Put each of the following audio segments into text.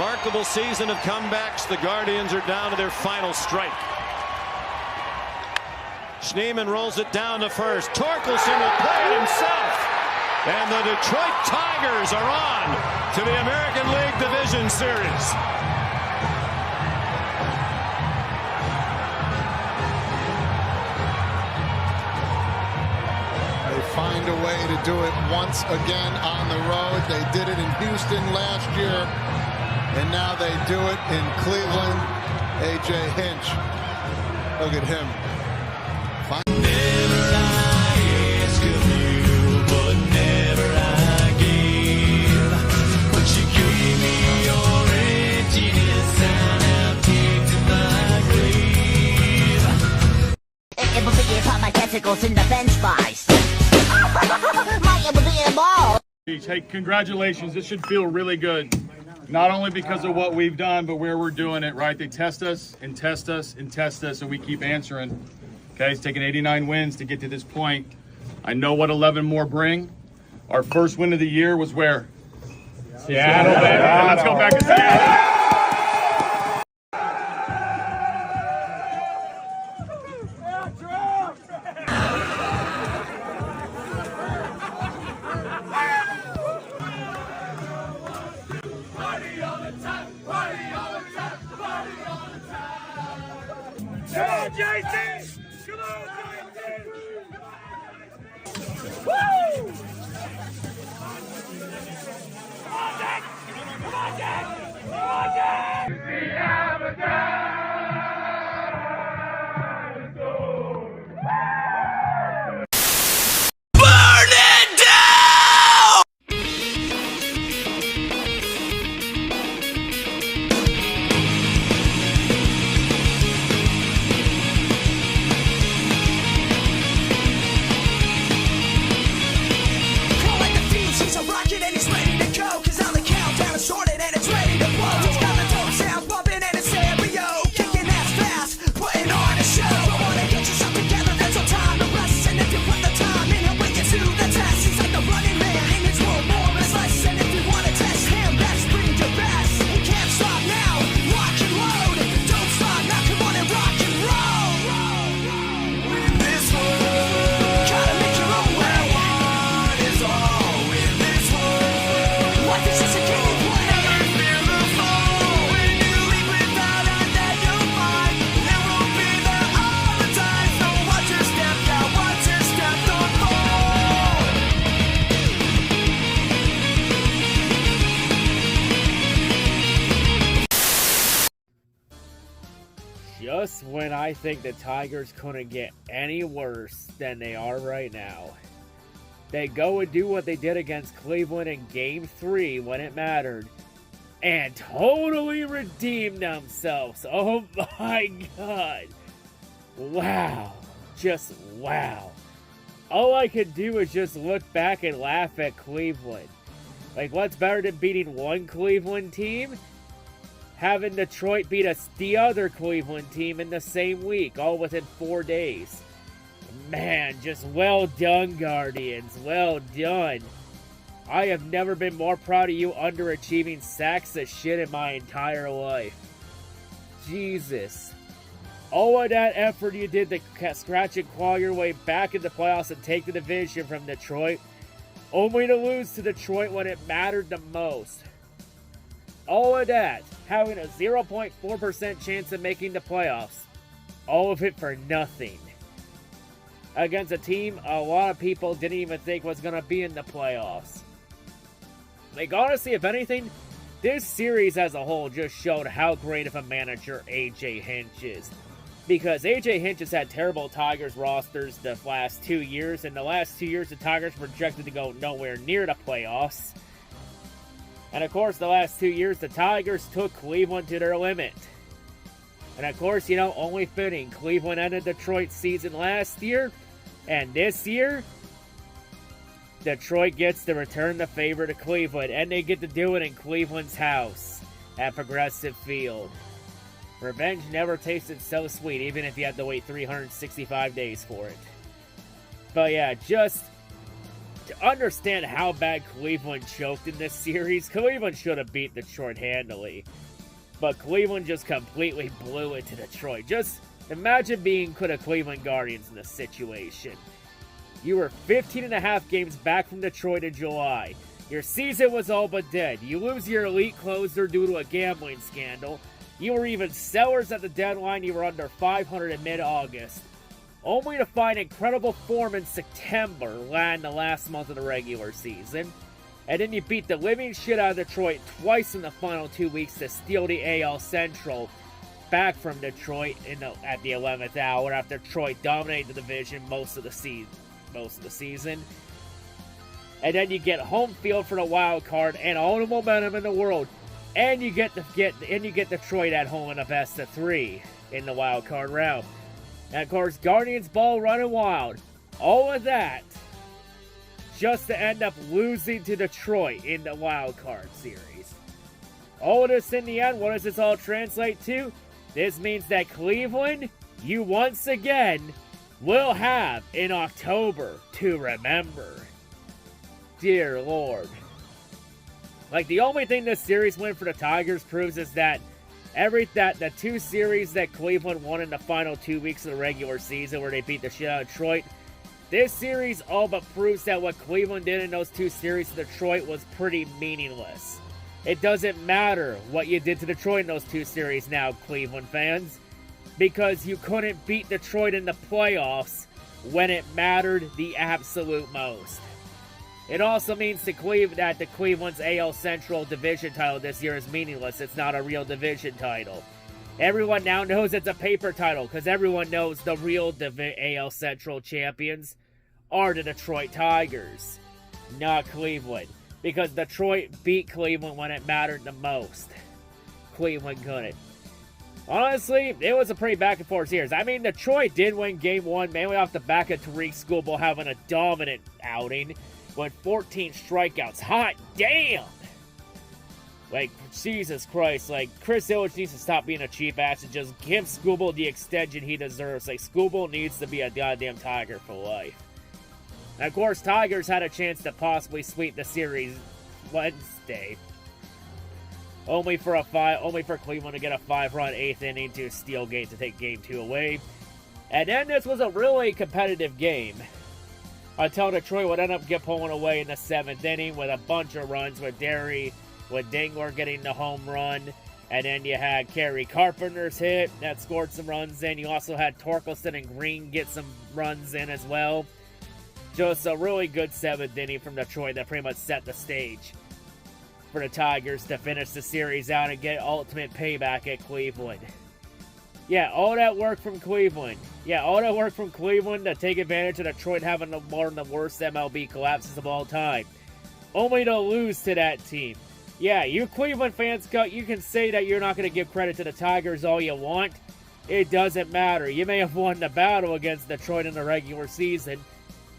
remarkable season of comebacks. The Guardians are down to their final strike. Schneemann rolls it down to first. Torkelson will play it himself. And the Detroit Tigers are on to the American League Division Series. They find a way to do it once again on the road. They did it in Houston last year, and now they do it in Cleveland. A.J. Hinch, look at him. In the bench fries. Hey, congratulations. This should feel really good. Not only because of what we've done, but where we're doing it, right? They test us and test us and test us, and we keep answering. Okay, it's taken 89 wins to get to this point. I know what 11 more bring. Our first win of the year was where? Seattle, baby. Let's go back to Seattle. Come on, JC! Come on, JC! Woo! Come on, Jack! Come on, Jack! Come on, Jack! We have a dinosaur! Burn it down! Just when I think the Tigers couldn't get any worse than they are right now, they go and do what they did against Cleveland in Game 3 when it mattered, and totally redeem themselves. Oh my God. Wow. Just wow. All I could do is just look back and laugh at Cleveland. Like, what's better than beating one Cleveland team? Having Detroit beat the other Cleveland team in the same week, all within 4 days. Man, just well done, Guardians. Well done. I have never been more proud of you underachieving sacks of shit in my entire life. Jesus. All of that effort you did to scratch and claw your way back in the playoffs and take the division from Detroit, only to lose to Detroit when it mattered the most. All of that, having a 0.4% chance of making the playoffs. All of it for nothing. Against a team a lot of people didn't even think was going to be in the playoffs. Like, honestly, if anything, this series as a whole just showed how great of a manager A.J. Hinch is. Because A.J. Hinch has had terrible Tigers rosters the last 2 years, and the last 2 years the Tigers projected to go nowhere near the playoffs. And of course, the last 2 years, the Tigers took Cleveland to their limit. And of course, you know, only fitting, Cleveland ended Detroit's season last year, and this year, Detroit gets to return the favor to Cleveland, and they get to do it in Cleveland's house at Progressive Field. Revenge never tasted so sweet, even if you had to wait 365 days for it. But yeah, just to understand how bad Cleveland choked in this series, Cleveland should have beat Detroit handily. But Cleveland just completely blew it to Detroit. Just imagine being the Cleveland Guardians in this situation. You were 15.5 games back from Detroit in July. Your season was all but dead. You lose your elite closer due to a gambling scandal. You were even sellers at the deadline. You were under 500 in mid-August. Only to find incredible form in September, land the last month of the regular season. And then you beat the living shit out of Detroit twice in the final 2 weeks to steal the AL Central back from Detroit at the 11th hour after Detroit dominated the division most of the season. And then you get home field for the wild card and all the momentum in the world. And you get Detroit at home in a best of 3 in the wild card round. And of course, Guardians ball running wild. All of that just to end up losing to Detroit in the wild card series. All of this in the end, what does this all translate to? This means that Cleveland, you once again will have in October to remember. Dear Lord. Like, the only thing this series win for the Tigers proves is that the 2 series that Cleveland won in the final 2 weeks of the regular season where they beat the shit out of Detroit, this series all but proves that what Cleveland did in those 2 series to Detroit was pretty meaningless. It doesn't matter what you did to Detroit in those 2 series now, Cleveland fans, because you couldn't beat Detroit in the playoffs when it mattered the absolute most. It also means that the Cleveland's AL Central division title this year is meaningless. It's not a real division title. Everyone now knows it's a paper title because everyone knows the real AL Central champions are the Detroit Tigers, not Cleveland. Because Detroit beat Cleveland when it mattered the most. Cleveland couldn't. Honestly, it was a pretty back and forth series. I mean, Detroit did win Game 1 mainly off the back of Tariq Skubal having a dominant outing with 14 strikeouts. Hot damn! Like, Jesus Christ, like, Chris Ilitch needs to stop being a cheap ass and just give Skubal the extension he deserves. Like, Skubal needs to be a goddamn Tiger for life. And of course, Tigers had a chance to possibly sweep the series Wednesday. Only for Cleveland to get a 5-run 8th inning to steal game to take Game 2 away. And then this was a really competitive game. Until Detroit would end up pulling away in the 7th inning with a bunch of runs with Dingler getting the home run. And then you had Kerry Carpenter's hit that scored some runs in. You also had Torkelson and Green get some runs in as well. Just a really good 7th inning from Detroit that pretty much set the stage for the Tigers to finish the series out and get ultimate payback at Cleveland. Yeah, all that work from Cleveland. To take advantage of Detroit having one of the worst MLB collapses of all time. Only to lose to that team. Yeah, you Cleveland fans, you can say that you're not going to give credit to the Tigers all you want. It doesn't matter. You may have won the battle against Detroit in the regular season,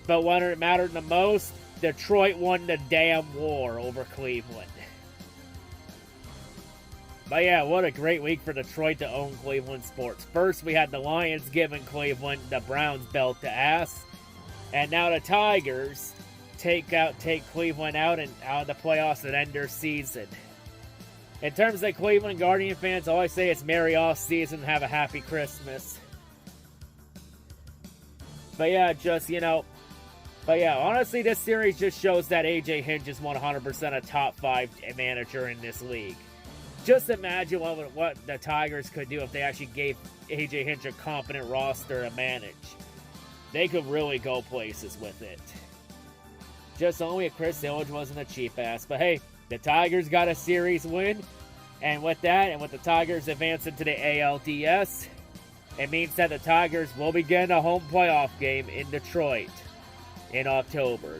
but when it mattered the most, Detroit won the damn war over Cleveland. But yeah, what a great week for Detroit to own Cleveland sports. First, we had the Lions giving Cleveland the Browns belt to ass. And now the Tigers take Cleveland out of the playoffs and end their season. In terms of Cleveland Guardian fans, all I say is Merry off season, have a happy Christmas. But yeah, honestly, this series just shows that A.J. Hinch is 100% a top 5 manager in this league. Just imagine what the Tigers could do if they actually gave A.J. Hinch a competent roster to manage. They could really go places with it. Just only if Chris Ilitch wasn't a cheap ass. But hey, the Tigers got a series win. And with that, and with the Tigers advancing to the ALDS, it means that the Tigers will begin a home playoff game in Detroit in October.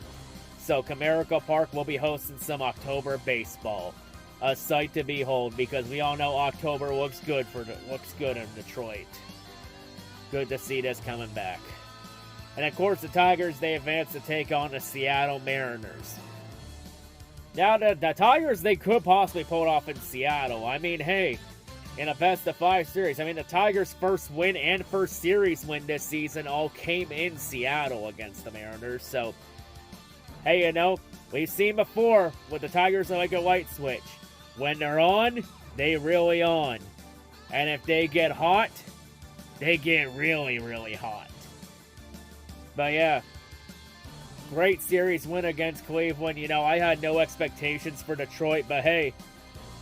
So Comerica Park will be hosting some October baseball. A sight to behold, because we all know October looks good in Detroit. Good to see this coming back. And of course, the Tigers, they advance to take on the Seattle Mariners. Now, the Tigers, they could possibly pull it off in Seattle. I mean, hey, in a best-of-5 series. I mean, the Tigers' first win and first series win this season all came in Seattle against the Mariners. So, hey, you know, we've seen before with the Tigers are like a light switch. When they're on, they really on. And if they get hot, they get really, really hot. But yeah, great series win against Cleveland. You know, I had no expectations for Detroit, but hey,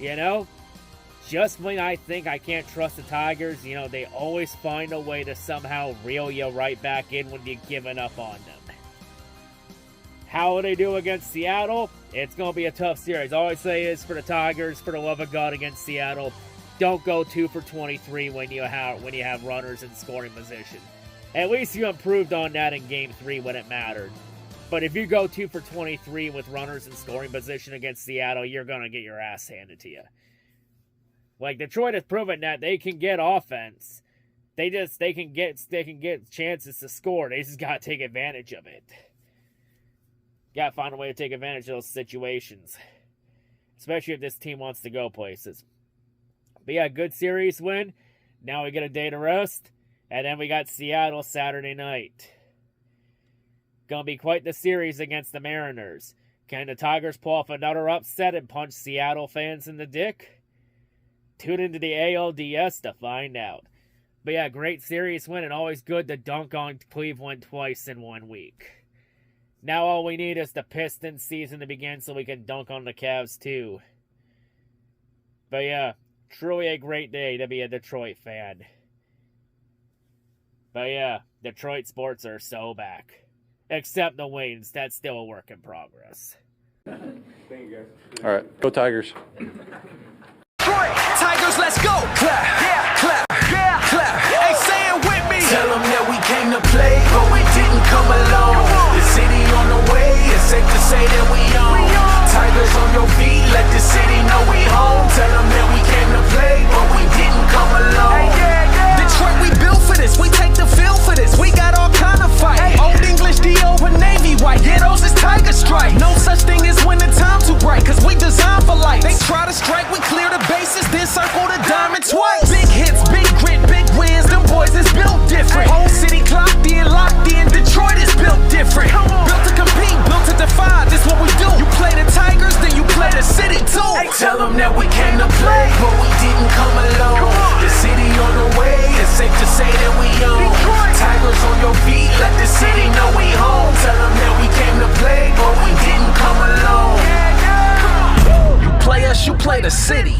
you know, just when I think I can't trust the Tigers, you know, they always find a way to somehow reel you right back in when you've given up on them. How will they do against Seattle? It's going to be a tough series. All I say is for the Tigers, for the love of God, against Seattle, don't go 2 for 23 when you have runners in scoring position. At least you improved on that in Game 3 when it mattered. But if you go 2 for 23 with runners in scoring position against Seattle, you're going to get your ass handed to you. Like, Detroit has proven that they can get offense. They can get chances to score. They just got to take advantage of it. Got to find a way to take advantage of those situations. Especially if this team wants to go places. But yeah, good series win. Now we get a day to rest. And then we got Seattle Saturday night. Gonna be quite the series against the Mariners. Can the Tigers pull off another upset and punch Seattle fans in the dick? Tune into the ALDS to find out. But yeah, great series win and always good to dunk on Cleveland twice in 1 week. Now all we need is the Pistons season to begin so we can dunk on the Cavs too. But yeah, truly a great day to be a Detroit fan. But yeah, Detroit sports are so back. Except the wings, that's still a work in progress. Thank you, guys. All right, go Tigers. Tigers, let's go! Clap, yeah, clap, yeah, clap. Hey, say it with me. Tell them that we came to play, but we didn't come alone. The city on the way, it's safe to say that we on. Tigers on your feet, let the city know we home. Tell them that we came to play, but we didn't come alone. Detroit, we built for this, we take the field for this. We got all kind of fight. Old English D over Navy white, yeah, those is Tiger Stripe. No such thing as when the time too bright, cause we designed for light. They try to strike, we clear the bases, then circle the diamond twice. Big hits, big grit, big wins, them boys is built different. Whole city clocked in, locked in, Detroit is built different. Built to compete, built to defy, this what we do. You play the Tigers, then you play the city too. Hey, tell them that we came to play, but we didn't come alone. The city on the way, it's safe to say that we own. Tigers on your feet, let the city know we home. Tell them that we came to play, but we didn't come alone. You play us, you play the city.